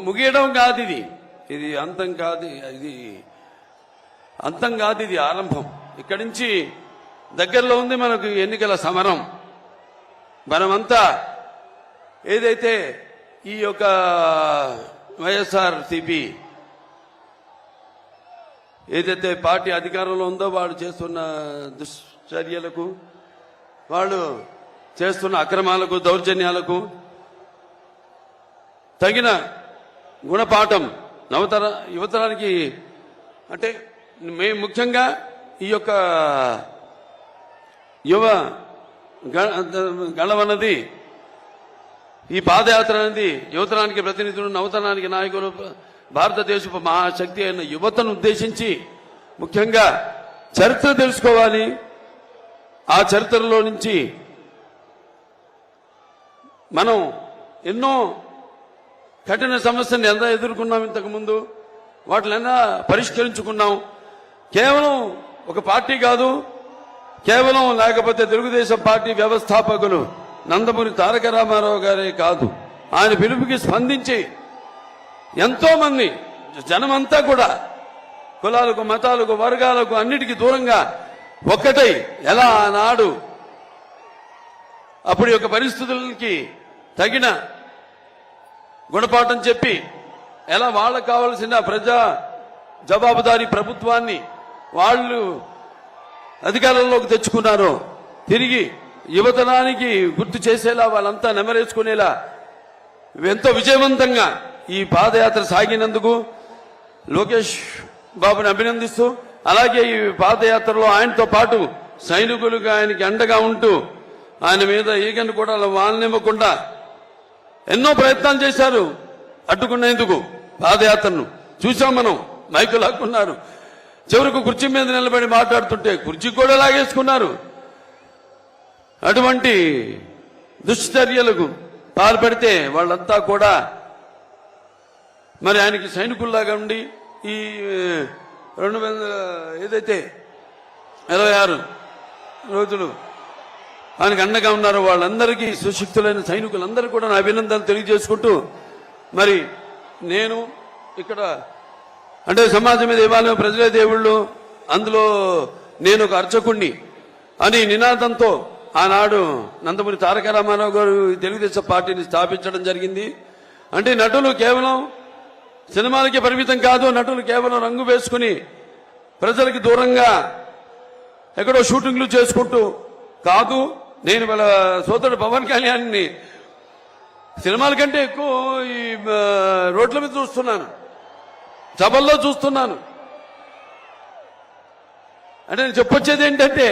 ముగియడం కాదు, ఇది అంతం కాదు, ఇది అంతం కాదు, ఇది ఆరంభం. ఇక్కడి నుంచి దగ్గరలో ఉంది మనకు ఎన్నికల సమరం. మనమంతా ఏదైతే ఈ యొక్క వైఎస్ఆర్సీపీ ఏదైతే పార్టీ అధికారంలో ఉందో వాళ్ళు చేస్తున్న దుశ్చర్యలకు, వాళ్ళు చేస్తున్న అక్రమాలకు, దౌర్జన్యాలకు తగిన గుణపాఠం యువతరానికి అంటే మేము ముఖ్యంగా ఈ యొక్క యువ గళమన్నది, ఈ పాదయాత్ర అనేది యువతరానికి ప్రతినిధులు, నవతరానికి నాయకులు, భారతదేశపు మహాశక్తి అయిన యువతను ఉద్దేశించి ముఖ్యంగా చరిత్ర తెలుసుకోవాలి. ఆ చరిత్రలో నుంచి మనం ఎన్నో కఠిన సమస్యను ఎంత ఎదుర్కొన్నాం ఇంతకుముందు, వాటినైనా పరిష్కరించుకున్నాం. కేవలం ఒక పార్టీ కాదు, కేవలం లేకపోతే తెలుగుదేశం పార్టీ వ్యవస్థాపకులు నందమూరి తారక రామారావు గారే కాదు, ఆయన పిలుపుకి స్పందించి ఎంతో మంది జనమంతా కూడా కులాలకు, మతాలకు, వర్గాలకు అన్నిటికీ దూరంగా ఒక్కటై ఎలా ఆనాడు అప్పుడు యొక్క పరిస్థితులకి తగిన గుణపాఠం చెప్పి ఎలా వాళ్ళకు కావలసిన ప్రజా జవాబుదారీ ప్రభుత్వాన్ని వాళ్ళు అధికారంలోకి తెచ్చుకున్నారో తిరిగి యువతరానికి గుర్తు చేసేలా, వాళ్ళంతా నెమరేసుకునేలా ఎంతో విజయవంతంగా ఈ పాదయాత్ర సాగినందుకు లోకేష్ బాబుని అభినందిస్తూ, అలాగే ఈ పాదయాత్రలో ఆయనతో పాటు సైనికులుగా ఆయనకి అండగా ఉంటూ ఆయన మీద ఈగను కూడా వాళ్ళనివ్వకుండా ఎన్నో ప్రయత్నాలు చేశారు అడ్డుకునేందుకు. పాదయాత్రను చూసాం మనం, మైకులు లాక్కున్నారు, చివరకు కుర్చీ మీద నిలబడి మాట్లాడుతుంటే కుర్చీ కూడా లాగేసుకున్నారు. అటువంటి దుశ్చర్యలకు పాల్పడితే వాళ్ళంతా కూడా మరి ఆయనకి సైనికుల్లాగా ఉండి ఈ 26 రోజులు ఆయనకు అండగా ఉన్నారు. వాళ్ళందరికీ సుశక్తులైన సైనికులందరూ కూడా నా అభినందనలు తెలియజేసుకుంటూ, మరి నేను ఇక్కడ అంటే సమాజం మీద ఇవాళ ప్రజలే దేవుళ్ళు, అందులో నేను ఒక అర్చకుణ్ణి అని నినాదంతో ఆనాడు నందమూరి తారక రామారావు గారు తెలుగుదేశం పార్టీని స్థాపించడం జరిగింది. అంటే నటులు కేవలం సినిమాలకి పరిమితం కాదు, నటులు కేవలం రంగు వేసుకుని ప్రజలకి దూరంగా ఎక్కడో షూటింగ్లు చేసుకుంటూ కాదు. నేను వాళ్ళ సోదరుడు పవన్ కళ్యాణ్ని సినిమాల కంటే ఎక్కువ ఈ రోడ్ల మీద చూస్తున్నాను, సభల్లో చూస్తున్నాను. అంటే నేను చెప్పొచ్చేది ఏంటంటే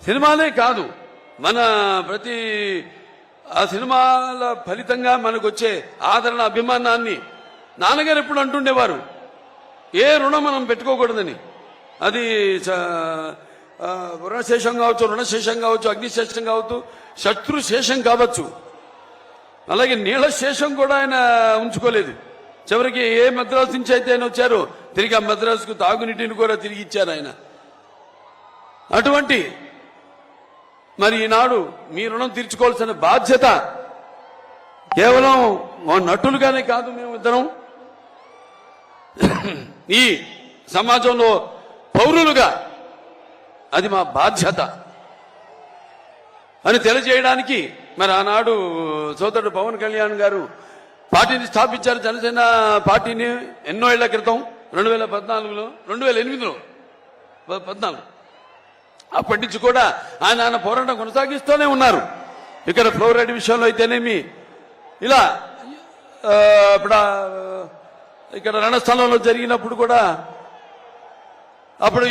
సినిమాలే కాదు, మన ప్రతి ఆ సినిమాల ఫలితంగా మనకు వచ్చే ఆదరణ, అభిమానాన్ని నాన్నగారు ఎప్పుడు అంటుండేవారు, ఏ రుణం మనం పెట్టుకోకూడదని. అది రుణశేషం కావచ్చు, రుణశేషం కావచ్చు, అగ్నిశేషం కావచ్చు, శత్రుశేషం కావచ్చు. అలాగే నీళ్ల శేషం కూడా ఆయన ఉంచుకోలేదు. చివరికి ఏ మద్రాసు నుంచి అయితే ఆయన వచ్చారో తిరిగి ఆ మద్రాసుకు తాగునీటిని కూడా తిరిగి ఇచ్చారు ఆయన. అటువంటి మరి ఈనాడు మీ రుణం తీర్చుకోవాల్సిన బాధ్యత కేవలం నటులుగానే కాదు, మేమిద్దరం ఈ సమాజంలో పౌరులుగా అది మా బాధ్యత అని తెలియజేయడానికి మరి ఆనాడు సోదరుడు పవన్ కళ్యాణ్ గారు పార్టీని స్థాపించారు. జనసేన పార్టీని ఎన్నో ఏళ్ల క్రితం 2014లో 2008లో 14 అప్పటి నుంచి కూడా ఆయన పోరాటం కొనసాగిస్తూనే ఉన్నారు. ఇక్కడ ఫ్లోరైడ్ విషయంలో అయితేనేమి, ఇలా ఇప్పుడు ఇక్కడ రణస్థలంలో జరిగినప్పుడు కూడా అప్పుడు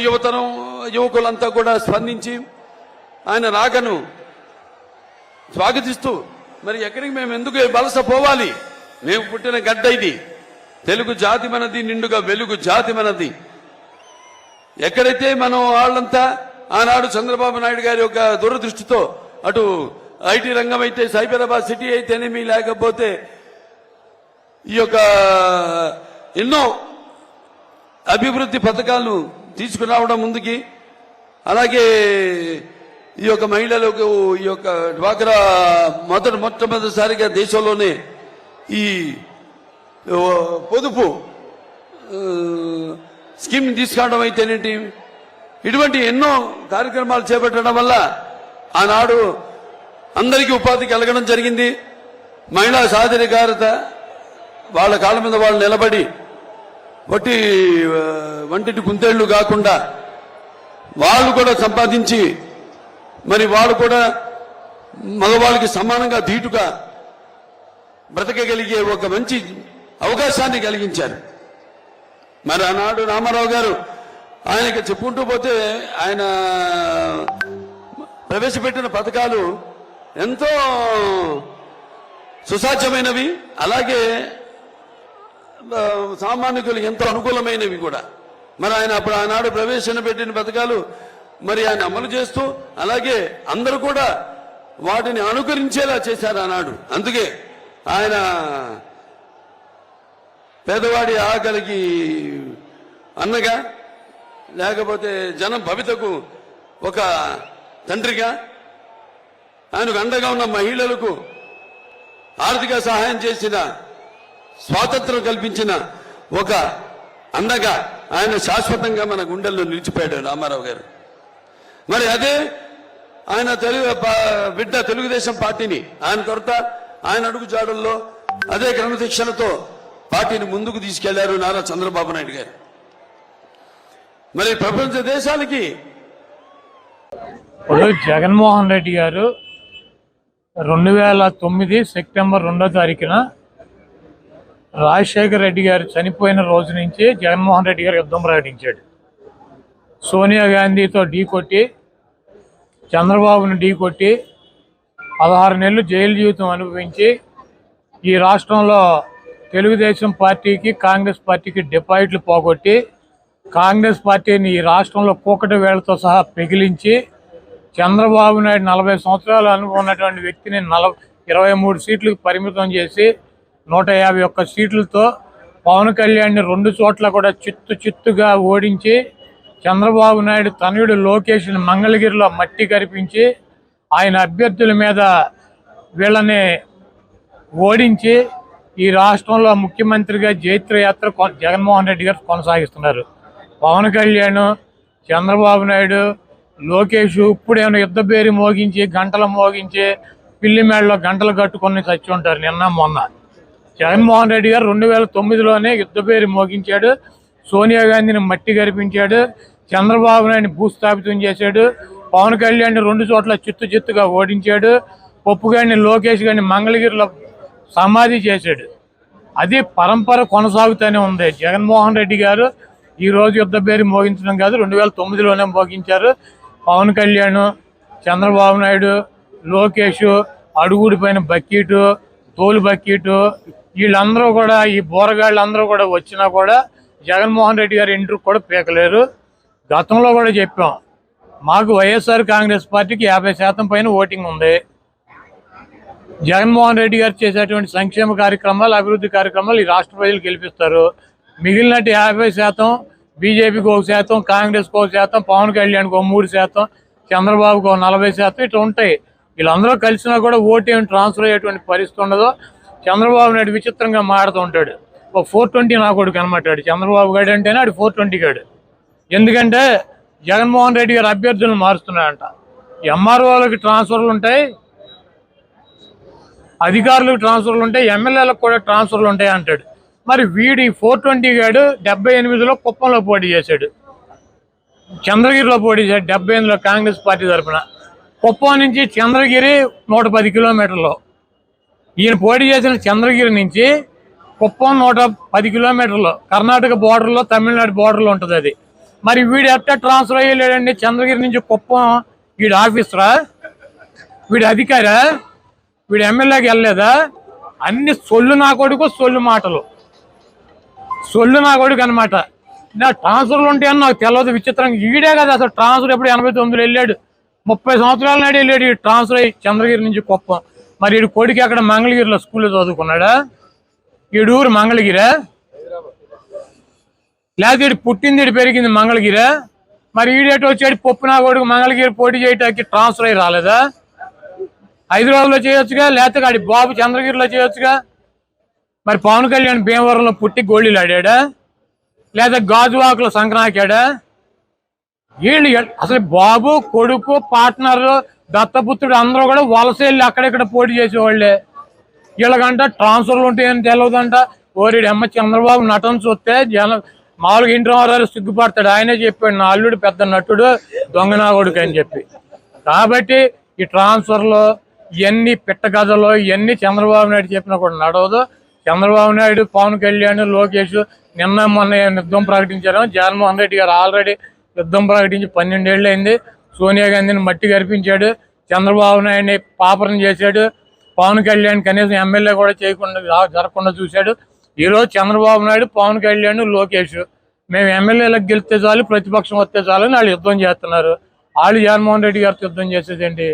యువకులంతా కూడా స్పందించి ఆయన రాకను స్వాగతిస్తూ, మరి ఎక్కడికి మేము ఎందుకు వలస పోవాలి, మేము పుట్టిన గడ్డ ఇది, తెలుగు జాతి మనది, నిండుగా వెలుగు జాతి మనది. ఎక్కడైతే మనం వాళ్ళంతా ఆనాడు చంద్రబాబు నాయుడు గారి యొక్క దూరదృష్టితో అటు ఐటీ రంగం అయితే, సైబరాబాద్ సిటీ అయితేనేమి, లేకపోతే ఈ యొక్క ఎన్నో అభివృద్ధి పథకాలను తీసుకురావడం ముందుకి, అలాగే ఈ యొక్క మహిళలకు ఈ యొక్క డ్వాక్రా మొట్టమొదటిసారిగా దేశంలోనే ఈ పొదుపు స్కీమ్ తీసుకురావడం అయితేనేంటి, ఇటువంటి ఎన్నో కార్యక్రమాలు చేపట్టడం వల్ల ఆనాడు అందరికీ ఉపాధి కలగడం జరిగింది. మహిళా సాధికారత, వాళ్ళ కాళ్ళ మీద వాళ్ళు నిలబడి వంటిటి కుందేళ్లు కాకుండా వాళ్ళు కూడా సంపాదించి మరి వాళ్ళు కూడా మగవాళ్ళకి సమానంగా ధీటుగా బ్రతకగలిగే ఒక మంచి అవకాశాన్ని కలిగించారు. మరి ఆనాడు రామారావు గారు ఆయనకి చెప్పుకుంటూ పోతే ఆయన ప్రవేశపెట్టిన పథకాలు ఎంతో సుసాధ్యమైనవి, అలాగే సామాన్యులు ఎంతో అనుకూలమైనవి కూడా. మరి ఆయన అప్పుడు ఆనాడు ప్రవేశపెట్టిన పథకాలు మరి ఆయన అమలు చేస్తూ అలాగే అందరూ కూడా వాటిని అనుకరించేలా చేశారు ఆనాడు. అందుకే ఆయన పేదవాడి ఆకలికి అన్నగా, లేకపోతే జనం భవితకు ఒక తండ్రిగా, ఆయనకు అండగా ఉన్న మహిళలకు ఆర్థిక సహాయం చేసిన, స్వాతంత్రం కల్పించిన ఒక అండగా ఆయన శాశ్వతంగా మన గుండెల్లో నిలిచిపోయాడు రామారావు గారు. మరి అదే ఆయన బిడ్డ తెలుగుదేశం పార్టీని ఆయన కొరత ఆయన అడుగు జాడల్లో అదే క్రమశిక్షణతో పార్టీని ముందుకు తీసుకెళ్లారు నారా చంద్రబాబు నాయుడు గారు. మరి ప్రపంచ దేశాలకి జగన్మోహన్ రెడ్డి గారు 2009 సెప్టెంబర్ 2వ తారీఖున రాజశేఖర రెడ్డి గారు చనిపోయిన రోజు నుంచి జగన్మోహన్ రెడ్డి గారు యుద్ధం ప్రకటించాడు. సోనియా గాంధీతో ఢీకొట్టి, చంద్రబాబును ఢీకొట్టి 16 నెలలు జైలు జీవితం అనుభవించి ఈ రాష్ట్రంలో తెలుగుదేశం పార్టీకి, కాంగ్రెస్ పార్టీకి డిపాజిట్లు పోగొట్టి, కాంగ్రెస్ పార్టీని ఈ రాష్ట్రంలో కూకటి వేళ్లతో సహా పెగిలించి, చంద్రబాబు నాయుడు 40 సంవత్సరాలు అనుభవం ఉన్నటువంటి వ్యక్తిని 23 సీట్లకు పరిమితం చేసి 151 సీట్లతో పవన్ కళ్యాణ్ని 2 చోట్ల కూడా చిత్తుగా ఓడించి, చంద్రబాబు నాయుడు తనయుడు లోకేష్ని మంగళగిరిలో మట్టి కరిపించి ఆయన అభ్యర్థుల మీద వీళ్ళని ఓడించి ఈ రాష్ట్రంలో ముఖ్యమంత్రిగా జైత్రయాత్ర జగన్మోహన్ రెడ్డి గారు కొనసాగిస్తున్నారు. పవన్ కళ్యాణ్, చంద్రబాబు నాయుడు, లోకేష్ ఇప్పుడేమైనా యుద్ధ పేరు మోగించి, గంటలు మోగించి, పిల్లి మేడలో గంటలు కట్టుకొని చచ్చి ఉంటారు నిన్న మొన్న. జగన్మోహన్ రెడ్డి గారు 2009లోనే యుద్ధ పేరు మోగించాడు, సోనియా గాంధీని మట్టి గరిపించాడు, చంద్రబాబు నాయుడిని భూస్థాపితం చేశాడు, పవన్ కళ్యాణ్ 2 చోట్ల చిత్తుగా ఓడించాడు, పప్పు గారిని లోకేష్ గారిని మంగళగిరిలో సమాధి చేశాడు. అది పరంపర కొనసాగుతూనే ఉంది. జగన్మోహన్ రెడ్డి గారు ఈ రోజు యుద్ధ పేరు మోగించడం కాదు, 2009లోనే మోగించారు. పవన్ కళ్యాణ్, చంద్రబాబు నాయుడు, లోకేష్, అడుగుడిపోయిన బక్కీటు, తోలు బక్కీటు, వీళ్ళందరూ కూడా, ఈ బోరగాళ్ళందరూ కూడా వచ్చినా కూడా జగన్మోహన్ రెడ్డి గారు ఇంటికి కూడా పీకలేరు. గతంలో కూడా చెప్పాం, మాకు వైఎస్ఆర్ కాంగ్రెస్ పార్టీకి 50% పైన ఓటింగ్ ఉంది. జగన్మోహన్ రెడ్డి గారు చేసేటువంటి సంక్షేమ కార్యక్రమాలు, అభివృద్ధి కార్యక్రమాలు ఈ రాష్ట్ర ప్రజలు గెలిపిస్తారు. మిగిలినట్టు 50% బీజేపీకి 1%, కాంగ్రెస్కి 1%, పవన్ కళ్యాణ్కి 3%, చంద్రబాబుకి 40% ఇట్లా ఉంటాయి. వీళ్ళందరూ కలిసినా కూడా ఓటు ఏమి ట్రాన్స్ఫర్ అయ్యేటువంటి పరిస్థితి ఉండదు. చంద్రబాబు నాయుడు విచిత్రంగా మాడుతూ ఉంటాడు. ఒక 420 నా కొడుకు అనమాటాడు చంద్రబాబు గారు అంటేనే ఆడు 420 గాడు. ఎందుకంటే జగన్మోహన్ రెడ్డి గారు అభ్యర్థులను మారుస్తున్నాడంట. ఎంఆర్ఓలకు ట్రాన్స్ఫర్లు ఉంటాయి, అధికారులకు ట్రాన్స్ఫర్లు ఉంటాయి, ఎమ్మెల్యేలకు కూడా ట్రాన్స్ఫర్లు ఉంటాయి అంటాడు. మరి వీడి 420 గాడు 78లో కుప్పంలో పోటీ చేశాడు, చంద్రగిరిలో పోటీ చేశాడు 78లో కాంగ్రెస్ పార్టీ తరఫున. కుప్పం నుంచి చంద్రగిరి 110 కిలోమీటర్లు. ఈయన పోటీ చేసిన చంద్రగిరి నుంచి కుప్పం 110 కిలోమీటర్లు, కర్ణాటక బోర్డర్లో, తమిళనాడు బోర్డర్లో ఉంటుంది అది. మరి వీడు ఎట్లా ట్రాన్స్ఫర్ అయ్యలేడండి చంద్రగిరి నుంచి కుప్పం? వీడు ఆఫీసరా, వీడు అధికారా, వీడు ఎమ్మెల్యేకి వెళ్ళలేదా? అన్ని సొల్లు నా కొడుకు, సొల్లు మాటలు, సొల్లు నా కొడుకు అనమాట. నా ట్రాన్స్ఫర్లు ఉంటాయని నాకు తెలియదు. విచిత్రంగా ఈడే కదా అసలు ట్రాన్స్ఫర్ ఎప్పుడు 89లో వెళ్ళాడు, 30 సంవత్సరాల నాడు వెళ్ళాడు ఈ ట్రాన్స్ఫర్ అయ్యి చంద్రగిరి నుంచి కుప్పం. మరి వీడు కొడుకు అక్కడ మంగళగిరిలో స్కూల్లో చదువుకున్నాడా? ఈడు ఊరు మంగళగిరా, లేకపోతే వీడు పుట్టింది వీడు పెరిగింది మంగళగిరా? మరి ఈడేటో వచ్చాడు పప్పు నా కొడుకు మంగళగిరి పోటీ చేయడానికి ట్రాన్స్ఫర్ అయ్యి రాలేదా? హైదరాబాద్లో చేయొచ్చుగా, లేకపోతే ఆడి బాబు చంద్రగిరిలో చేయొచ్చుగా. మరి పవన్ కళ్యాణ్ భీమవరంలో పుట్టి గోళీలు ఆడాడా, లేదా గాజువాకలో సంక్రాంతాడా? వీళ్ళు అసలు బాబు, కొడుకు, పార్ట్నర్, దత్తపుత్రుడు అందరూ కూడా వలస వెళ్ళి అక్కడెక్కడ పోటీ చేసేవాళ్ళే. వీళ్ళకంట ట్రాన్స్ఫర్లు ఉంటాయని తెలియదంట. ఓరిడి అమ్మ చంద్రబాబు నటన చూస్తే మామూలుగా ఇంటి వారాలు సిగ్గుపడతాడు. ఆయనే చెప్పాడు, నా అల్లుడు పెద్ద నటుడు, దొంగనాగోడుకు అని చెప్పి. కాబట్టి ఈ ట్రాన్స్ఫర్లు ఇవన్నీ పిట్టగజలు ఇవన్నీ చంద్రబాబు నాయుడు చెప్పినా కూడా నడవదు. చంద్రబాబు నాయుడు, పవన్ కళ్యాణ్, లోకేష్ నిన్న మొన్న యుద్ధం ప్రకటించారు. జగన్మోహన్ రెడ్డి గారు ఆల్రెడీ యుద్ధం ప్రకటించి 12 ఏళ్ళు అయింది. సోనియా గాంధీని మట్టి గరిపించాడు, చంద్రబాబు నాయుడిని పాపరం చేశాడు, పవన్ కళ్యాణ్ కనీసం ఎమ్మెల్యే కూడా చేయకుండా జరగకుండా చూశాడు. ఈరోజు చంద్రబాబు నాయుడు, పవన్ కళ్యాణ్, లోకేష్ మేము ఎమ్మెల్యేలకు గెలిస్తే చాలు, ప్రతిపక్షం వస్తే చాలు అని వాళ్ళు యుద్ధం చేస్తున్నారు. వాళ్ళు జగన్మోహన్ రెడ్డి గారితో యుద్ధం చేసేదండి.